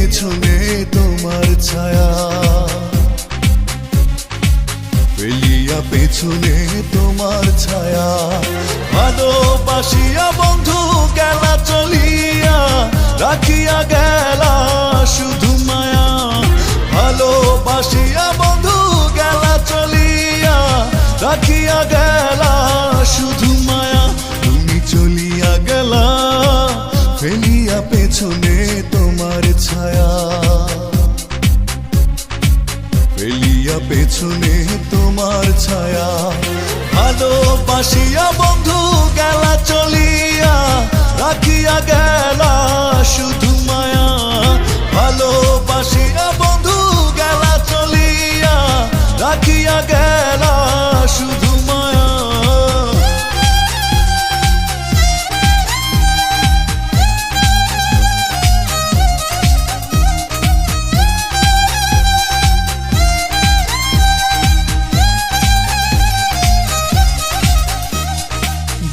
পেছনে তোমার ছায়া, ফেলিয়া পেছনে তোমার ছায়া। ভালোবাসিয়া বন্ধু গেলা চলিয়া, রাখিয়া গেলা শুধু মায়া। ভালোবাসিয়া বন্ধু গেলা চলিয়া, রাখিয়া গেলা শুধু মায়া। তুমি চলিয়া গেলা ফেলিয়া পেছনে তোমার ছায়া, ফেলিয়া পেছনে তোমার ছায়া। ভালোবাসিয়া বন্ধু গেলা চলিয়া, রাখিয়া গেলা শুধু মায়া। ভালোবাসিয়া বন্ধু গেলা চলিয়া, রাখিয়া গেলা শুধু মায়া।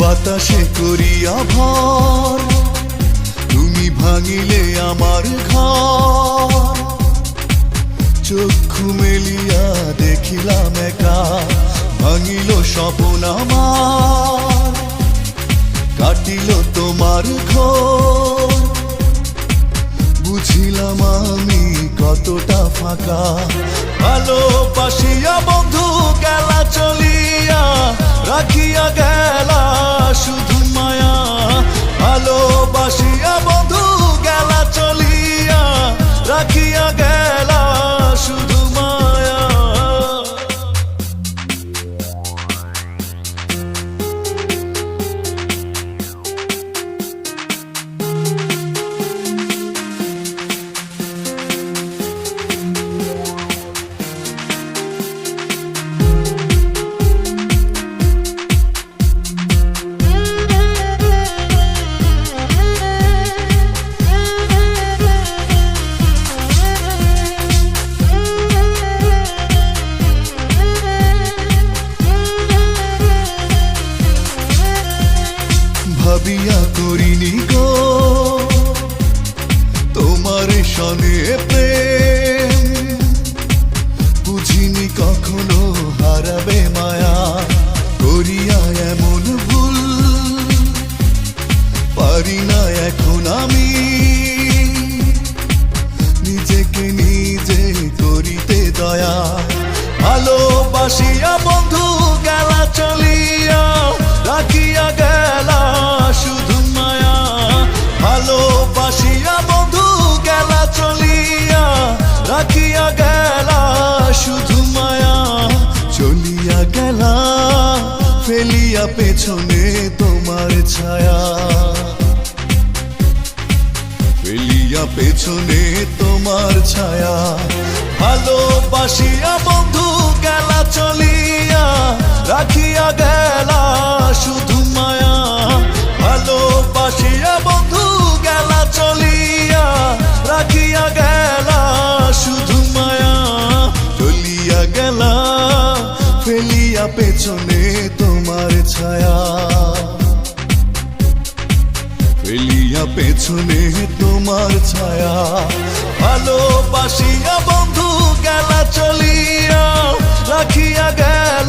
বাতাসে করিয়া ভর, তুমি ভাঙিলে আমার ঘর। চক্ষু মেলিয়া দেখিলাম একা, ভাঙিল স্বপ্ন আমার। কাটিল তোমার ঘোর, বুঝিলাম আমি কতটা ফাঁকা। ভালোবাসিয়া বন্ধু গেলা চলিয়া, রাখিয়া গেলা শুধু মায়া। ভালোবাসিয়া বন্ধু গেলা চলিয়া, রাখিয়া গেলা শুধু মায়া। ভাবিয়া করিনি গো তোমার সনে প্রেম, বুঝিনি কখনো হারাবে মায়া। করিয়া এমন ভুল পারি না এখন আমি, নিজেকে নিজে করিতে দয়া। ভালোবাসিয়া বন্ধু গেলা চলিয়া, রাখিয়া গেলা শুধু মায়া। ভালোবাসিয়া বন্ধু গেলা চলিয়া, রাখিয়া গেলা শুধু মায়া। চলিয়া গেলা ফেলিয়া পেছনে তোমার ছায়া, ফেলিয়া পেছনে তোমার ছায়া। ভালোবাসিয়া বন্ধু গেলা চলিয়া, রাখিয়া গেলা শুধু মায়া। ভালোবাসিয়া বন্ধু গেলা চলিয়া, রাখিয়া গেলা শুধু মায়া। চলিয়া গেলা ফেলিয়া পেছনে তোমার ছায়া, ফেলিয়া পেছনে তোমার ছায়া। ভালোবাসিয়া বন্ধু গেলা চলিয়া, রাখিয়া গেলা